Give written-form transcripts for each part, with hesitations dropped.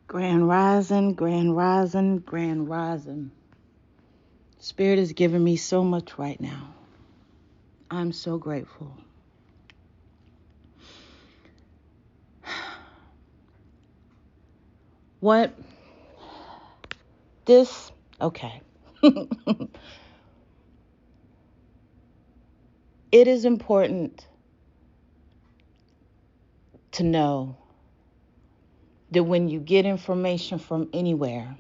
Grand rising, grand rising, grand rising. Spirit is giving me so much right now. I'm so grateful. What? This? Okay. It is important to know that when you get information from anywhere,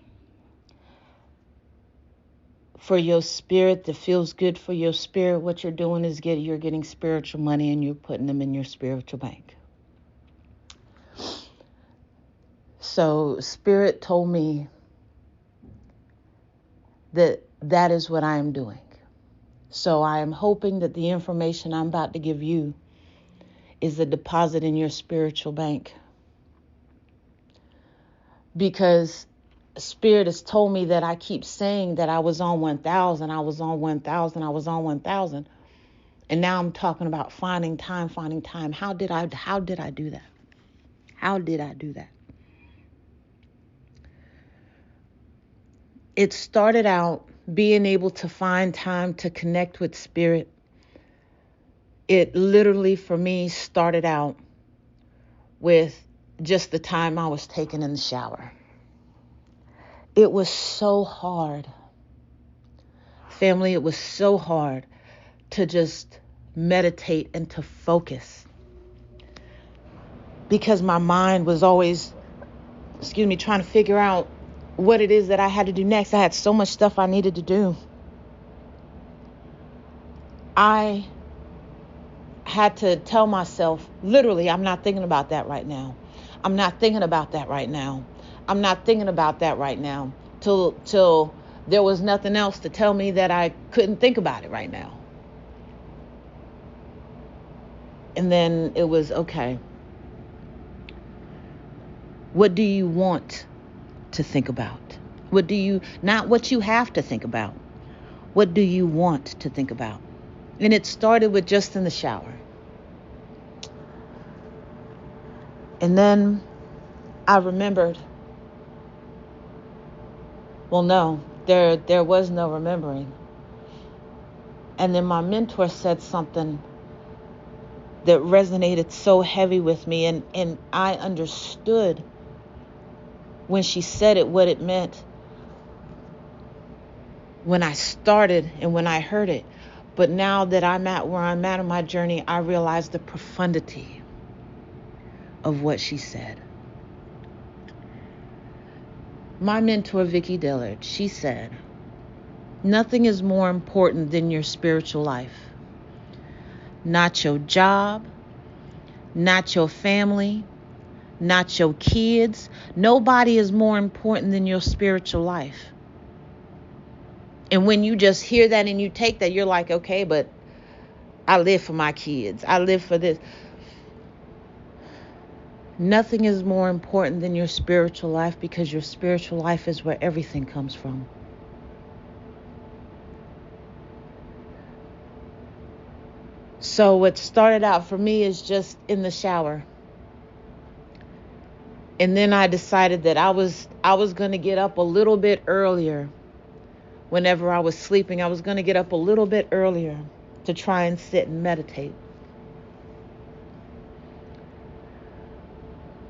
for your spirit that feels good for your spirit, what you're doing is you're getting spiritual money and you're putting them in your spiritual bank. So spirit told me that that is what I am doing. So I am hoping that the information I'm about to give you is a deposit in your spiritual bank. Because Spirit has told me that I keep saying that I was on 1,000, I was on 1,000, I was on 1,000. And now I'm talking about finding time. How did I do that? How did I do that? It started out being able to find time to connect with Spirit. It literally, for me, started out with just the time I was taking in the shower. It was so hard. Family, it was so hard to just meditate and to focus. Because my mind was always, trying to figure out what it is that I had to do next. I had so much stuff I needed to do. I had to tell myself, literally, I'm not thinking about that right now. I'm not thinking about that right now. I'm not thinking about that right now. Till there was nothing else to tell me that I couldn't think about it right now. And then it was, okay, what do you want to think about? Not what you have to think about. What do you want to think about? And it started with just in the shower. And then I remembered, well, no, there was no remembering. And then my mentor said something that resonated so heavy with me. And I understood when she said it, what it meant when I started and when I heard it. But now that I'm at where I'm at in my journey, I realize the profundity of what she said. My mentor, Vicki Dillard, she said, nothing is more important than your spiritual life. Not your job, not your family, not your kids. Nobody is more important than your spiritual life. And when you just hear that and you take that, you're like, okay, but I live for my kids. I live for this. Nothing is more important than your spiritual life, because your spiritual life is where everything comes from. So what started out for me is just in the shower. And then I decided that I was going to get up a little bit earlier. Whenever I was sleeping, I was going to get up a little bit earlier to try and sit and meditate.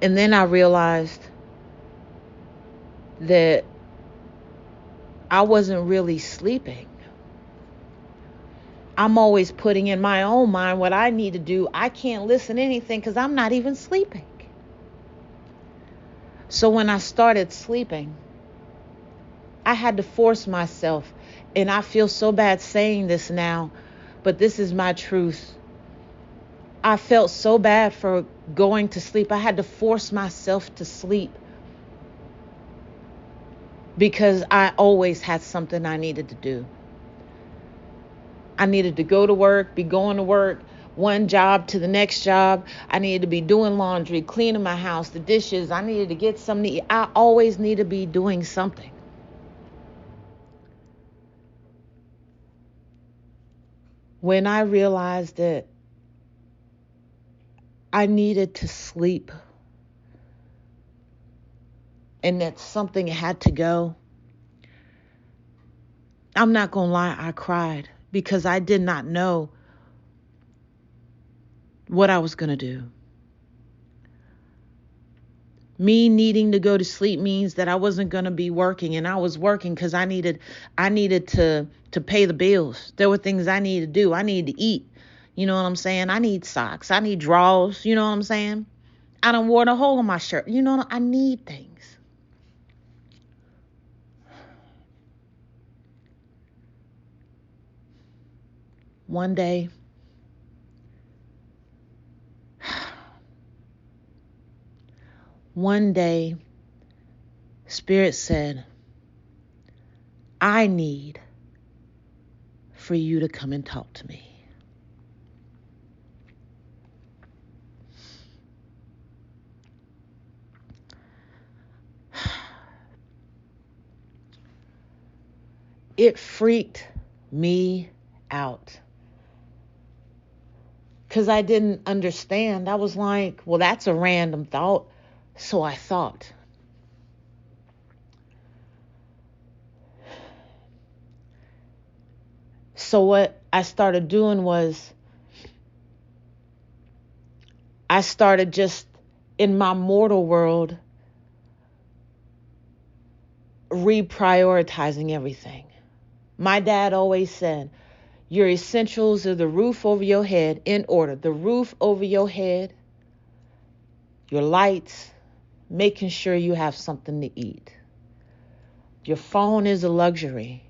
And then I realized that I wasn't really sleeping. I'm always putting in my own mind what I need to do. I can't listen to anything because I'm not even sleeping. So when I started sleeping, I had to force myself. And I feel so bad saying this now, but this is my truth. I felt so bad for going to sleep. I had to force myself to sleep because I always had something I needed to do. I needed to go to work, be going to work, one job to the next job. I needed to be doing laundry, cleaning my house, the dishes. I needed to get something to eat. I always need to be doing something. When I realized that I needed to sleep, and that something had to go, I'm not going to lie, I cried because I did not know what I was going to do. Me needing to go to sleep means that I wasn't going to be working, and I was working because I needed to pay the bills. There were things I needed to do. I needed to eat. You know what I'm saying? I need socks. I need drawers. You know what I'm saying? I done wore a hole in my shirt. You know, I need things. One day, Spirit said, I need for you to come and talk to me. It freaked me out because I didn't understand. I was like, well, that's a random thought. So I thought. So what I started doing was I started just in my mortal world reprioritizing everything. My dad always said, your essentials are the roof over your head in order. The roof over your head, your lights, making sure you have something to eat. Your phone is a luxury.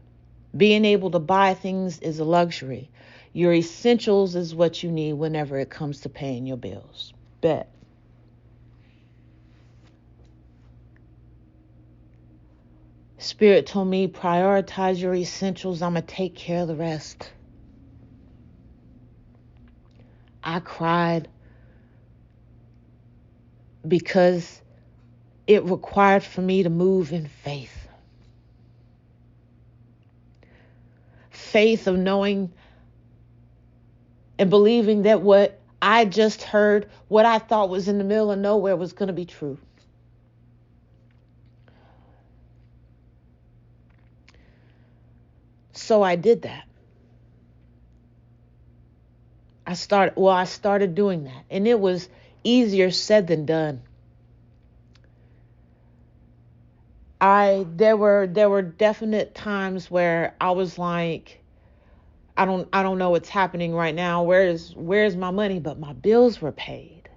Being able to buy things is a luxury. Your essentials is what you need whenever it comes to paying your bills. Bet. Spirit told me, prioritize your essentials. I'm going to take care of the rest. I cried because it required for me to move in faith. Faith of knowing and believing that what I just heard, what I thought was in the middle of nowhere, was going to be true. So I did that. I started doing that, and it was easier said than done. There were definite times where I was like, I don't know what's happening right now. Where's my money? But my bills were paid.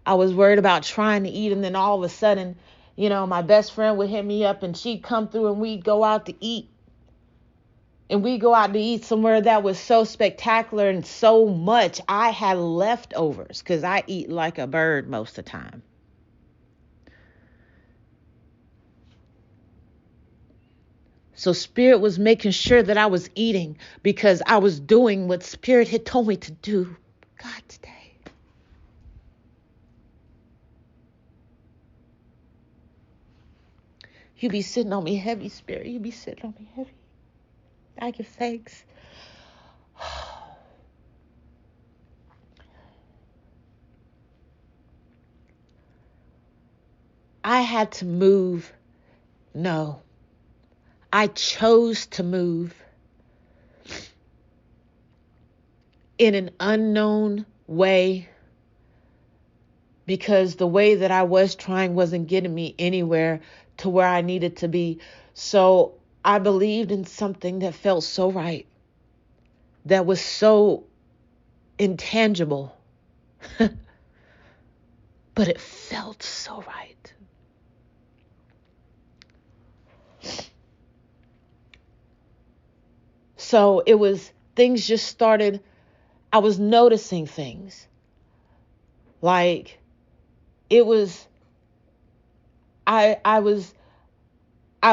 I was worried about trying to eat, and then all of a sudden, my best friend would hit me up and she'd come through and we'd go out to eat. And we go out to eat somewhere that was so spectacular and so much. I had leftovers because I eat like a bird most of the time. So Spirit was making sure that I was eating because I was doing what Spirit had told me to do. God, today. You be sitting on me heavy, Spirit. You be sitting on me heavy. I give thanks. I had to move. No. I chose to move in an unknown way because the way that I was trying wasn't getting me anywhere to where I needed to be. So I believed in something that felt so right, that was so intangible, but it felt so right. So things just started, I was noticing things. Like I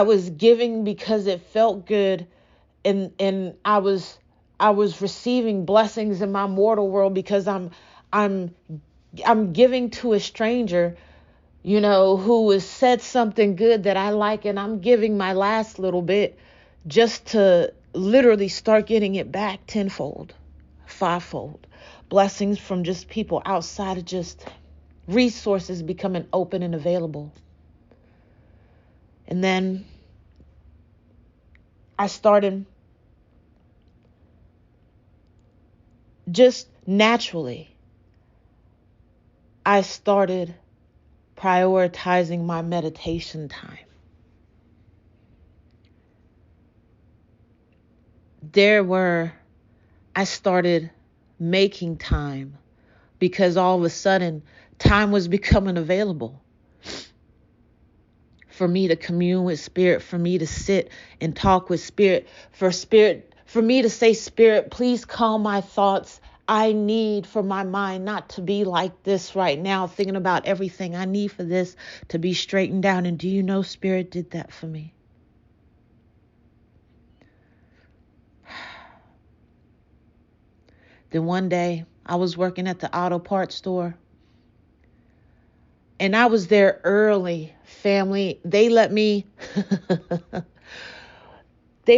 was giving because it felt good, and I was receiving blessings in my mortal world because I'm giving to a stranger, who has said something good that I like, and I'm giving my last little bit just to literally start getting it back tenfold, fivefold. blessings from just people outside of just resources becoming open and available. And then I started just naturally, I started prioritizing my meditation time. I started making time because all of a sudden time was becoming available for me to commune with spirit, for me to sit and talk with spirit, for me to say, Spirit, please calm my thoughts. I need for my mind not to be like this right now, thinking about everything. I need for this to be straightened out. And do you know Spirit did that for me? Then one day I was working at the auto parts store, and I was there early. Family, they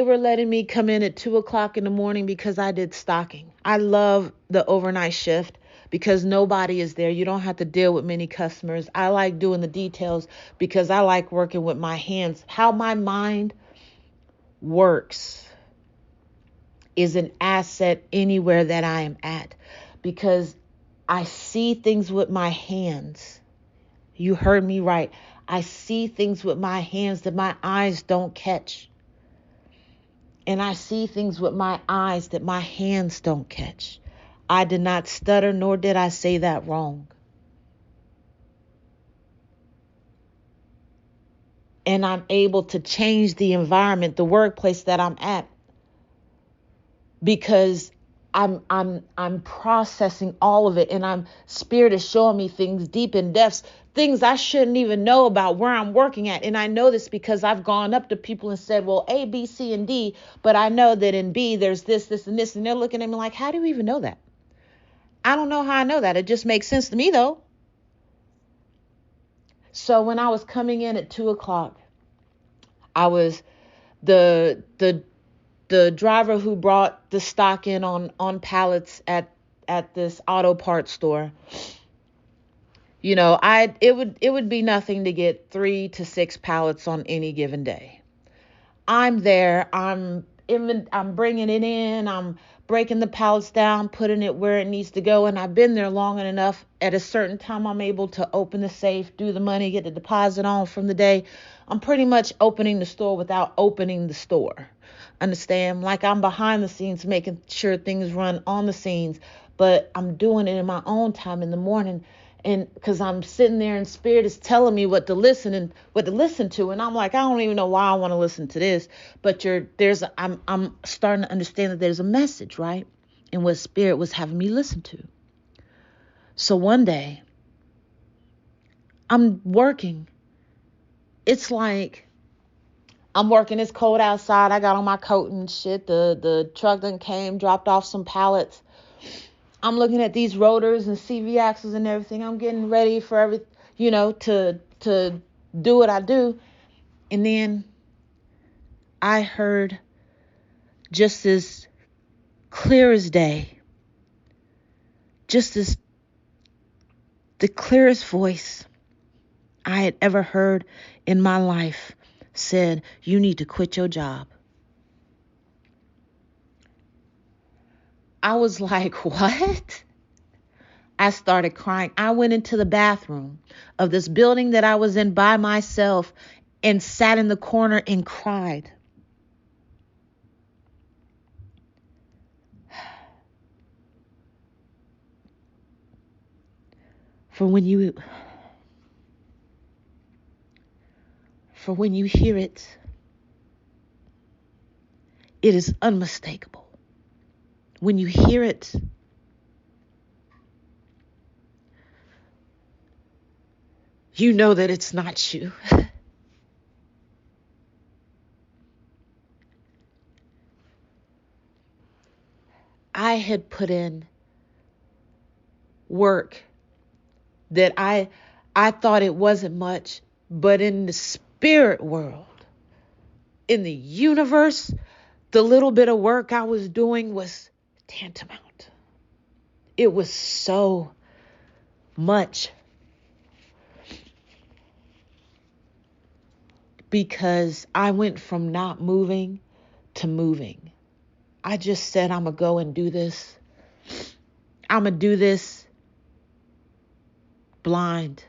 were letting me come in at 2:00 in the morning because I did stocking. I love the overnight shift because nobody is there. You don't have to deal with many customers. I like doing the details because I like working with my hands. How my mind works is an asset anywhere that I am at because I see things with my hands. You heard me right. I see things with my hands that my eyes don't catch. And I see things with my eyes that my hands don't catch. I did not stutter, nor did I say that wrong. And I'm able to change the environment, the workplace that I'm at, because I'm processing all of it, and Spirit is showing me things deep in depths, things I shouldn't even know about where I'm working at. And I know this because I've gone up to people and said, well, A, B, C, and D, but I know that in B there's this, this, and this. And they're looking at me like, how do you even know that? I don't know how I know that. It just makes sense to me though. So when I was coming in at 2:00, I was the driver who brought the stock in on pallets at this auto parts store. You know, it would be nothing to get 3 to 6 pallets on any given day. I'm there. I'm bringing it in. I'm breaking the pallets down, putting it where it needs to go. And I've been there long enough. At a certain time, I'm able to open the safe, do the money, get the deposit on from the day. I'm pretty much opening the store without opening the store. Understand? Like I'm behind the scenes, making sure things run on the scenes, but I'm doing it in my own time in the morning. And because I'm sitting there and Spirit is telling me what to listen to, and I'm like, I don't even know why I want to listen to this, but I'm starting to understand that there's a message, right? And what Spirit was having me listen to. So one day I'm working. It's like I'm working. It's cold outside. I got on my coat and shit. The truck done came, dropped off some pallets. I'm looking at these rotors and CV axles and everything. I'm getting ready for to do what I do. And then I heard just as clear as day, just as the clearest voice I had ever heard in my life said, you need to quit your job. I was like, what? I started crying. I went into the bathroom of this building that I was in by myself and sat in the corner and cried. For when you hear it, it is unmistakable. When you hear it, you know that it's not you. I had put in work that I thought it wasn't much, but in the spirit world, in the universe, the little bit of work I was doing was tantamount. It was so much. Because I went from not moving to moving. I just said, I'm going to go and do this. I'm going to do this blind.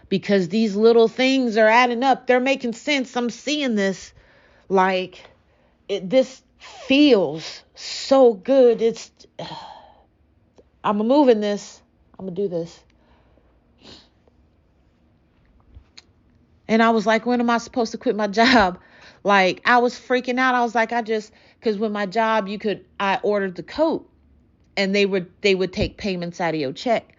Because these little things are adding up. They're making sense. I'm seeing this. Like, this feels so good. I'm moving this. I'm going to do this. And I was like, when am I supposed to quit my job? Like, I was freaking out. I was like, because with my job, I ordered the coat and they would take payments out of your check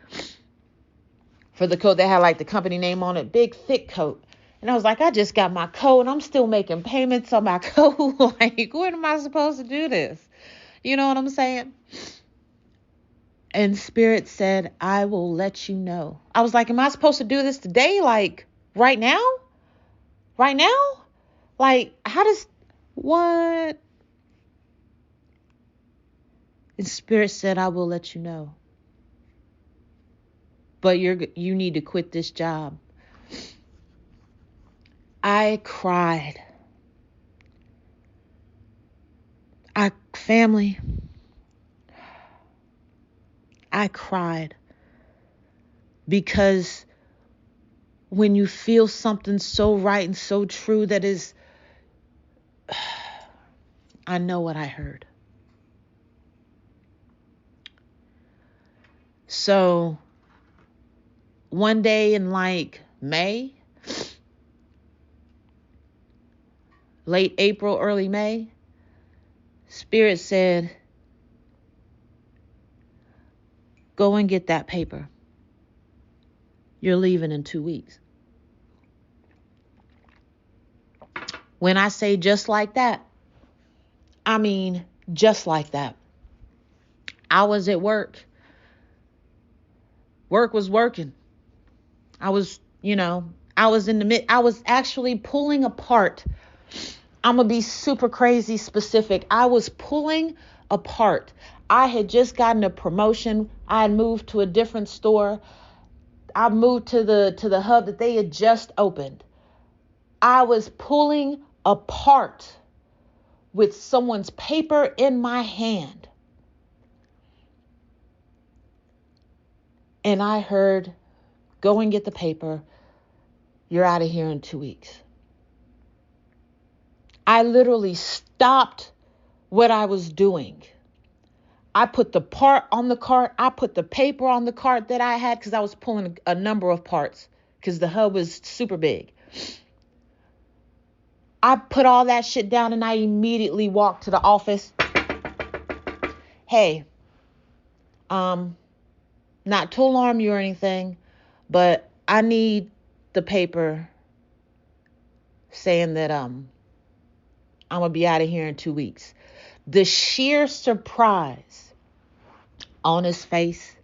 for the coat that had like the company name on it, big, thick coat. And I was like, I just got my coat and I'm still making payments on my coat. Like, when am I supposed to do this? You know what I'm saying? And Spirit said, I will let you know. I was like, am I supposed to do this today? Like, right now? Right now? Like, what? And Spirit said, I will let you know. But you need to quit this job. I cried. Family, I cried. Because when you feel something so right and so true that is, I know what I heard. So one day in like May, late April, early May, Spirit said, go and get that paper. You're leaving in 2 weeks. When I say just like that, I mean just like that. I was at work. Work was working. I was I was actually pulling apart. I'm going to be super crazy specific. I was pulling apart. I had just gotten a promotion. I had moved to a different store. I moved to the hub that they had just opened. I was pulling apart with someone's paper in my hand. And I heard, go and get the paper. You're out of here in 2 weeks. I literally stopped what I was doing. I put the part on the cart. I put the paper on the cart that I had because I was pulling a number of parts because the hub was super big. I put all that shit down and I immediately walked to the office. Hey, not to alarm you or anything, but I need the paper saying that I'm gonna be out of here in 2 weeks. The sheer surprise on his face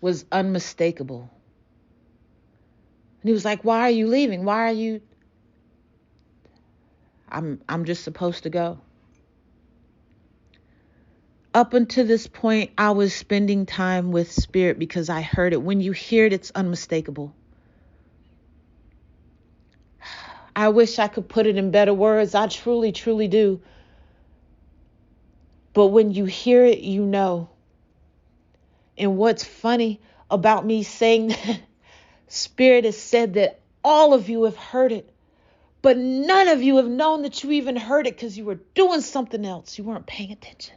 was unmistakable. And he was like, why are you leaving? Why are you? I'm just supposed to go. Up until this point, I was spending time with Spirit because I heard it. When you hear it, it's unmistakable. I wish I could put it in better words. I truly, truly do. But when you hear it, you know. And what's funny about me saying that, Spirit has said that all of you have heard it, but none of you have known that you even heard it because you were doing something else. You weren't paying attention.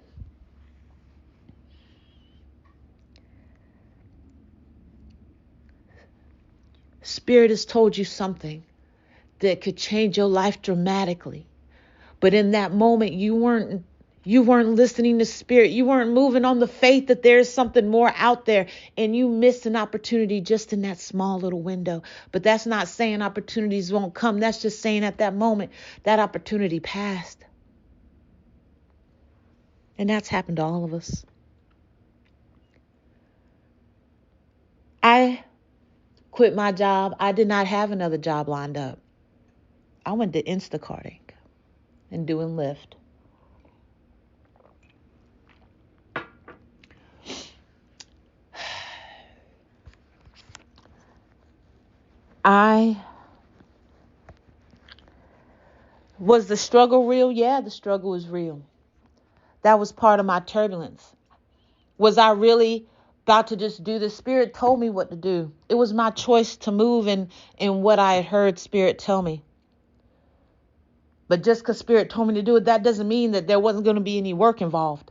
Spirit has told you something that could change your life dramatically. But in that moment, you weren't listening to Spirit. You weren't moving on the faith that there's something more out there, and you missed an opportunity just in that small little window. But that's not saying opportunities won't come. That's just saying at that moment, that opportunity passed. And that's happened to all of us. I quit my job. I did not have another job lined up. I went to Instacarting and doing Lyft. I was the struggle real? Yeah, the struggle was real. That was part of my turbulence. Was I really about to just do this? Spirit told me what to do. It was my choice to move in what I had heard Spirit tell me. But just because Spirit told me to do it, that doesn't mean that there wasn't going to be any work involved.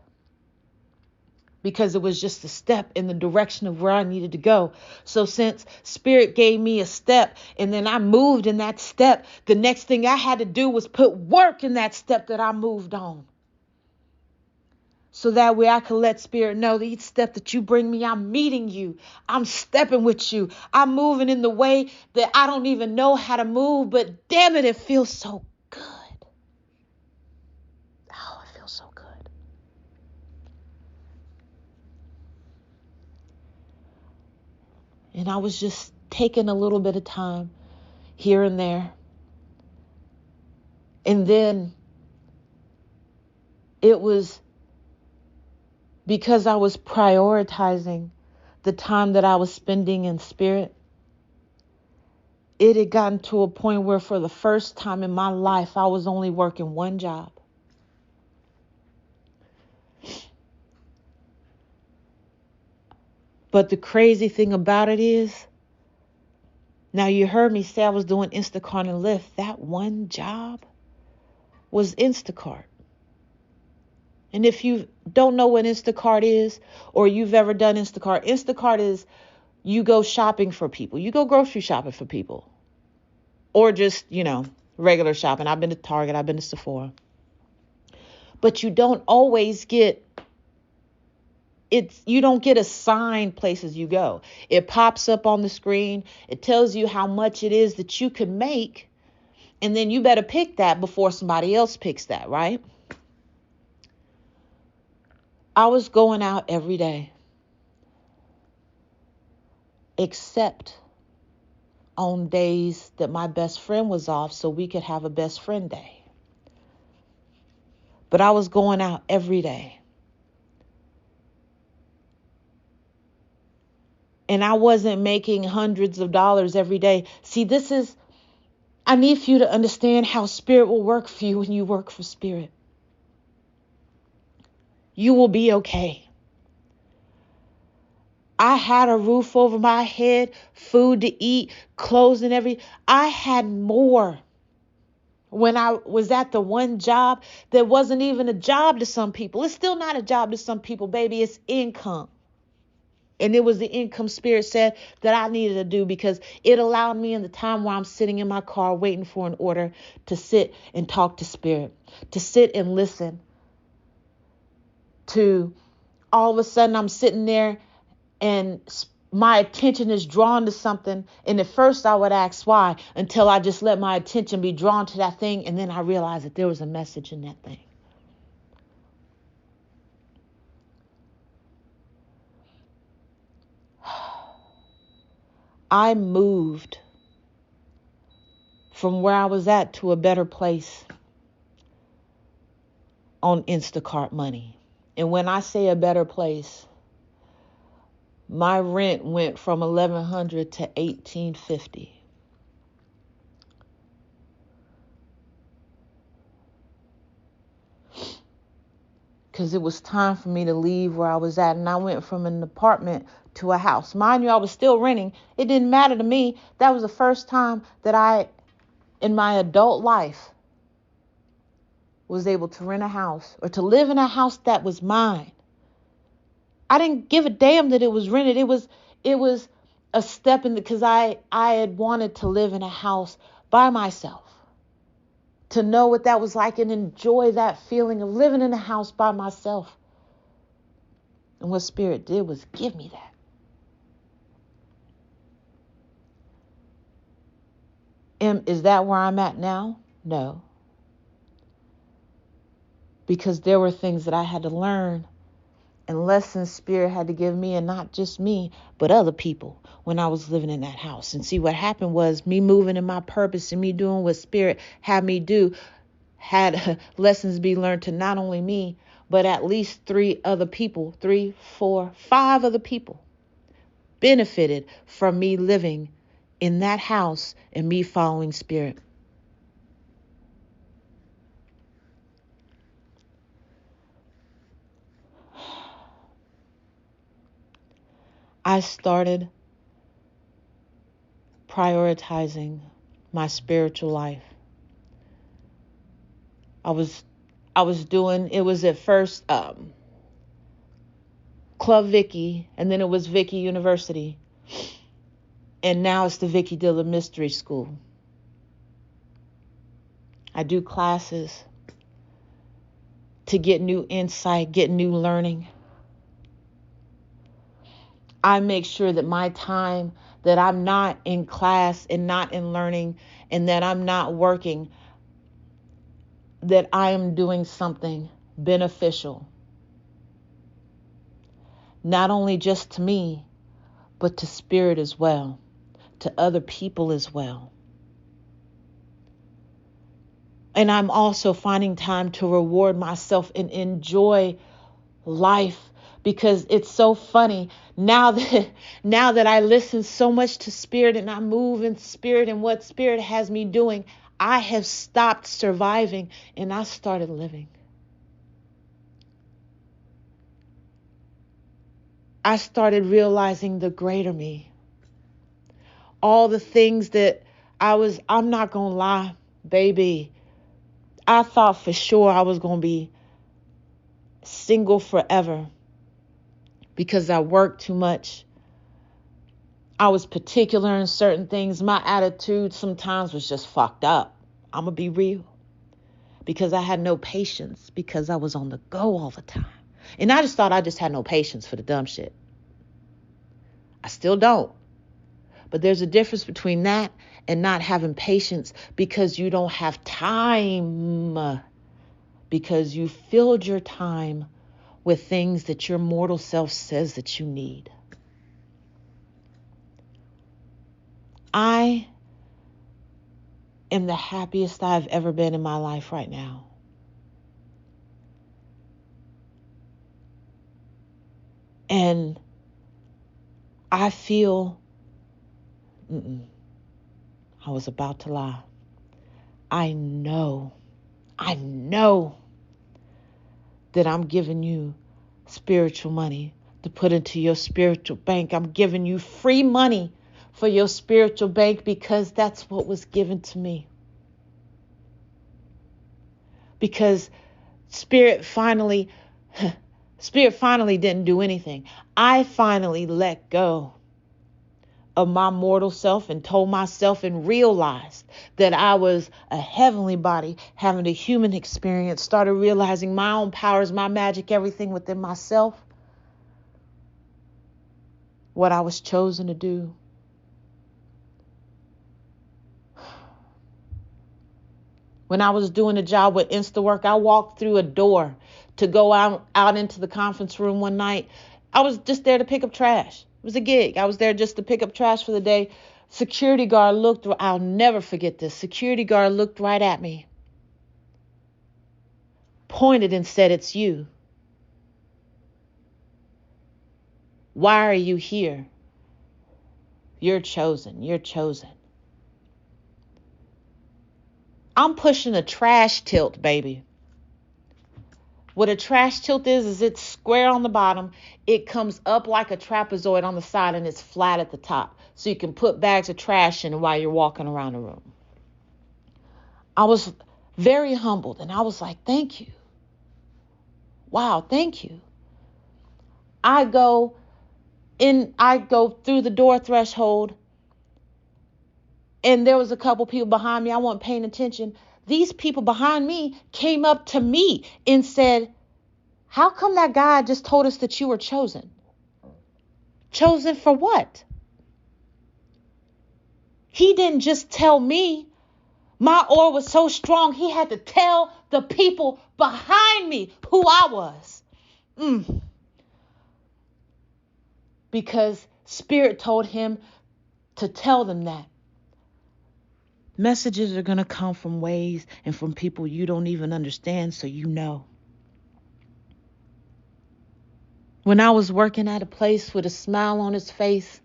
Because it was just a step in the direction of where I needed to go. So since Spirit gave me a step and then I moved in that step, the next thing I had to do was put work in that step that I moved on. So that way I could let Spirit know that each step that you bring me, I'm meeting you. I'm stepping with you. I'm moving in the way that I don't even know how to move, but damn it, it feels so good. Oh, it feels so good. And I was just taking a little bit of time here and there. And then it was because I was prioritizing the time that I was spending in Spirit. It had gotten to a point where for the first time in my life, I was only working one job. But the crazy thing about it is, now you heard me say I was doing Instacart and Lyft. That one job was Instacart. And if you don't know what Instacart is, or you've ever done Instacart, Instacart is you go shopping for people. You go grocery shopping for people. Or just, regular shopping. I've been to Target. I've been to Sephora. But you don't always get you don't get assigned places you go. It pops up on the screen. It tells you how much it is that you can make. And then you better pick that before somebody else picks that, right? I was going out every day. Except on days that my best friend was off so we could have a best friend day. But I was going out every day. And I wasn't making hundreds of dollars every day. See, I need for you to understand how Spirit will work for you when you work for Spirit. You will be okay. I had a roof over my head, food to eat, clothes and I had more when I was at the one job that wasn't even a job to some people. It's still not a job to some people, baby. It's income. And it was the income Spirit said that I needed to do because it allowed me in the time where I'm sitting in my car waiting for an order to sit and talk to Spirit, to sit and listen, to all of a sudden I'm sitting there and my attention is drawn to something. And at first I would ask why until I just let my attention be drawn to that thing. And then I realized that there was a message in that thing. I moved from where I was at to a better place on Instacart money. And when I say a better place, my rent went from $1,100 to $1,850. Because it was time for me to leave where I was at. And I went from an apartment to a house. Mind you, I was still renting. It didn't matter to me. That was the first time that I, in my adult life, was able to rent a house or to live in a house that was mine. I didn't give a damn that it was rented. It was a step in because I had wanted to live in a house by myself. To know what that was like and enjoy that feeling of living in a house by myself. And what Spirit did was give me that. And is that where I'm at now? No. Because there were things that I had to learn and lessons Spirit had to give me, and not just me, but other people when I was living in that house. And see, what happened was me moving in my purpose and me doing what Spirit had me do had lessons be learned to not only me, but at least 3 other people, 3, 4, 5 other people benefited from me living in that house and me following Spirit. I started prioritizing my spiritual life. I was doing, it was at first Club Vicky, and then it was Vicky University. And now it's the Vicky Diller Mystery School. I do classes to get new insight, get new learning. I make sure that my time, that I'm not in class and not in learning, and that I'm not working, that I am doing something beneficial. Not only just to me, but to Spirit as well, to other people as well. And I'm also finding time to reward myself and enjoy life, because it's so funny now that I listen so much to Spirit and I move in Spirit and what Spirit has me doing, I have stopped surviving and I started living. I started realizing the greater me. All the things that I'm not going to lie, baby. I thought for sure I was going to be single forever because I worked too much. I was particular in certain things. My attitude sometimes was just fucked up. I'm going to be real. Because I had no patience, because I was on the go all the time. And I just thought I just had no patience for the dumb shit. I still don't. But there's a difference between that and not having patience because you don't have time. Because you filled your time with things that your mortal self says that you need. I am the happiest I've ever been in my life right now. And I feel, I was about to lie. I know that I'm giving you spiritual money to put into your spiritual bank. I'm giving you free money for your spiritual bank because that's what was given to me. Because Spirit finally didn't do anything. I finally let go of my mortal self and told myself and realized that I was a heavenly body having a human experience, started realizing my own powers, my magic, everything within myself, what I was chosen to do. When I was doing a job with InstaWork, I walked through a door to go out into the conference room one night. I was just there to pick up trash. It was a gig. I was there just to pick up trash for the day. Security guard I'll never forget this. Security guard looked right at me, pointed and said, "It's you. Why are you here? You're chosen. You're chosen." I'm pushing a trash tilt, baby. What a trash tilt is it's square on the bottom. It comes up like a trapezoid on the side and it's flat at the top. So you can put bags of trash in while you're walking around the room. I was very humbled and I was like, thank you. Wow, thank you. I go through the door threshold and there was a couple people behind me. I wasn't paying attention. These people behind me came up to me and said, "How come that guy just told us that you were chosen?" Chosen for what? He didn't just tell me. My aura was so strong, he had to tell the people behind me who I was. Because Spirit told him to tell them that. Messages are going to come from ways and from people you don't even understand, so you know. When I was working at a place with a smile on his face,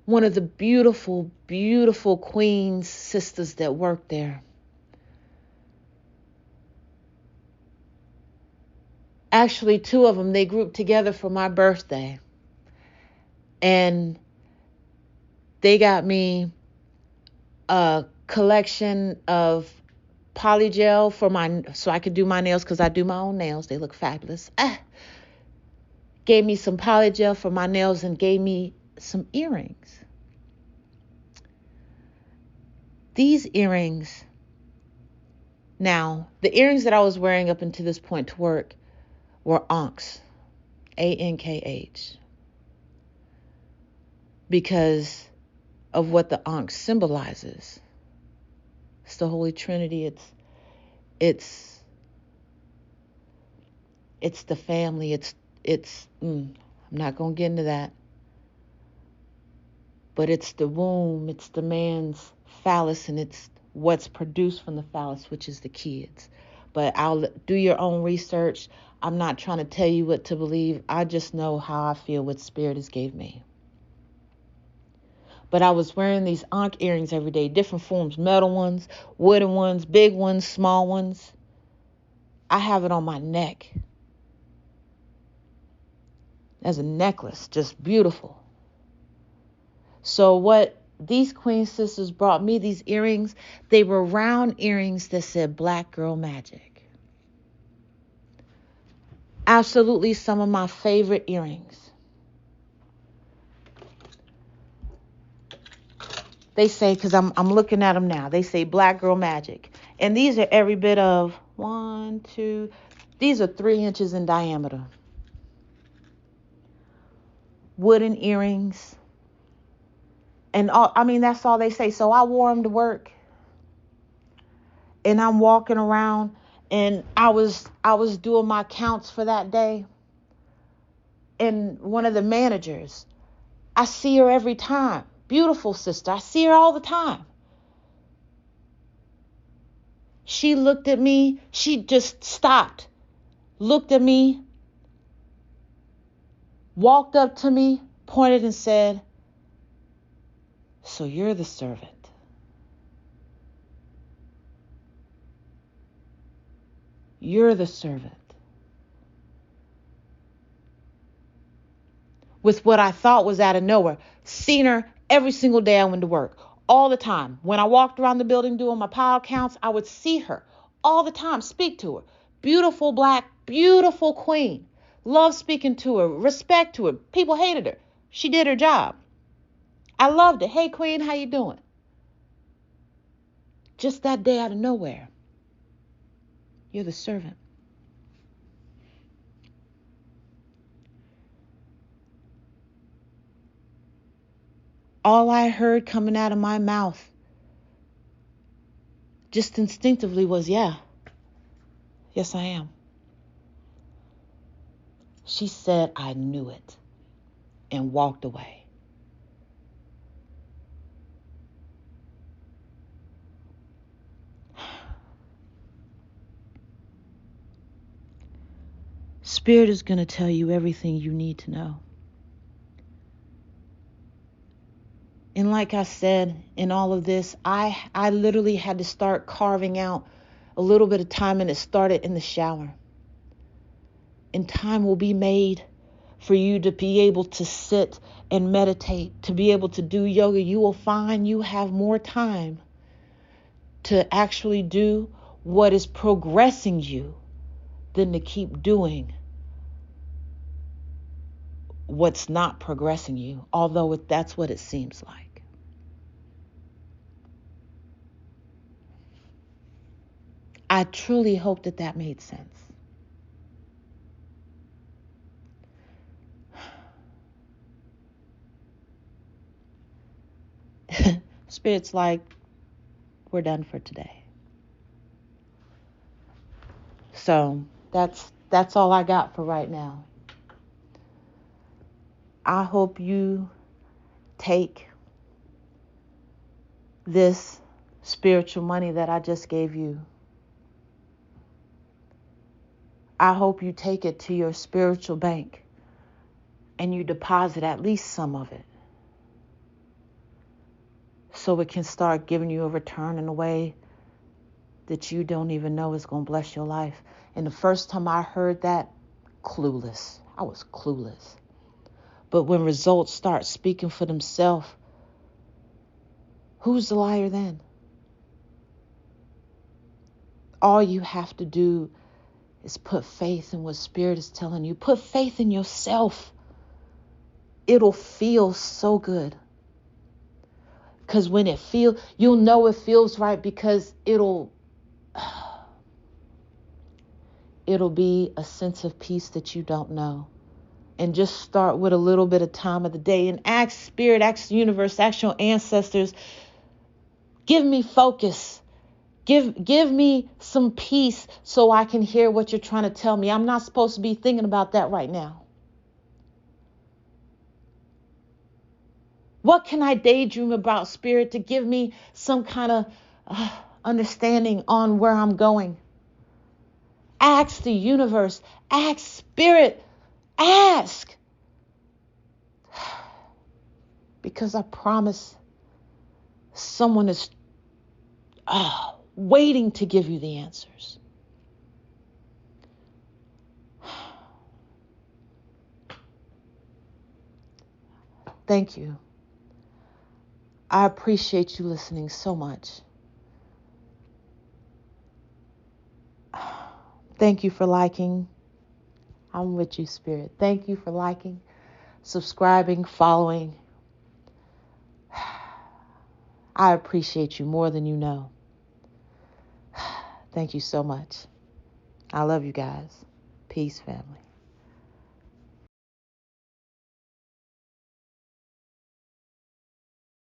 one of the beautiful, beautiful Queen's sisters that worked there. Actually, two of them, they grouped together for my birthday. And they got me a collection of polygel so I could do my nails, because I do my own nails. They look fabulous. Gave me some polygel for my nails and gave me some earrings. These earrings, now, the earrings that I was wearing up until this point to work were Ankhs, Ankh, because of what the Ankh symbolizes. It's the Holy Trinity. It's the family. I'm not going to get into that. But it's the womb, it's the man's phallus, and it's what's produced from the phallus, which is the kids. But I'll do your own research. I'm not trying to tell you what to believe. I just know how I feel, what Spirit has gave me. But I was wearing these Ankh earrings every day, different forms, metal ones, wooden ones, big ones, small ones. I have it on my neck as a necklace, just beautiful. So what these Queen sisters brought me, these earrings, they were round earrings that said Black Girl Magic. Absolutely some of my favorite earrings. They say, because I'm looking at them now, they say Black Girl Magic. And these are every bit of these are 3 inches in diameter. Wooden earrings. And that's all they say. So I wore them to work. And I'm walking around, and I was doing my counts for that day. And one of the managers, I see her every time. Beautiful sister. I see her all the time. She looked at me. She just stopped, looked at me, walked up to me, pointed and said, "So you're the servant." You're the servant. With what I thought was out of nowhere. Seen her every single day I went to work. All the time. When I walked around the building doing my pile counts, I would see her all the time, speak to her. Beautiful black, beautiful queen. Love speaking to her, respect to her. People hated her. She did her job. I loved it. Hey, queen, how you doing? Just that day out of nowhere. You're the servant. All I heard coming out of my mouth just instinctively was, yeah, yes, I am. She said, I knew it, and walked away. Spirit is going to tell you everything you need to know. And like I said, in all of this, I literally had to start carving out a little bit of time, and it started in the shower. And time will be made for you to be able to sit and meditate, to be able to do yoga. You will find you have more time to actually do what is progressing you than to keep doing what's not progressing you, although that's what it seems like. I truly hope that made sense. Spirit's like, we're done for today. So that's all I got for right now. I hope you take this spiritual money that I just gave you. I hope you take it to your spiritual bank and you deposit at least some of it. so it can start giving you a return in a way that you don't even know is going to bless your life. And the first time I heard that, clueless. I was clueless. But when results start speaking for themselves, who's the liar then? All you have to do is put faith in what Spirit is telling you. Put faith in yourself. It'll feel so good. Because when it feels, you'll know it feels right, because it'll be a sense of peace that you don't know. And just start with a little bit of time of the day and ask Spirit, ask the universe, ask your ancestors, give me focus. Give me some peace so I can hear what you're trying to tell me. I'm not supposed to be thinking about that right now. What can I daydream about, Spirit, to give me some kind of understanding on where I'm going? Ask the universe. Ask Spirit. Ask. Because I promise someone is waiting to give you the answers. Thank you. I appreciate you listening so much. Thank you for liking. I'm with you, Spirit. Thank you for liking, subscribing, following. I appreciate you more than you know. Thank you so much. I love you guys. Peace, family.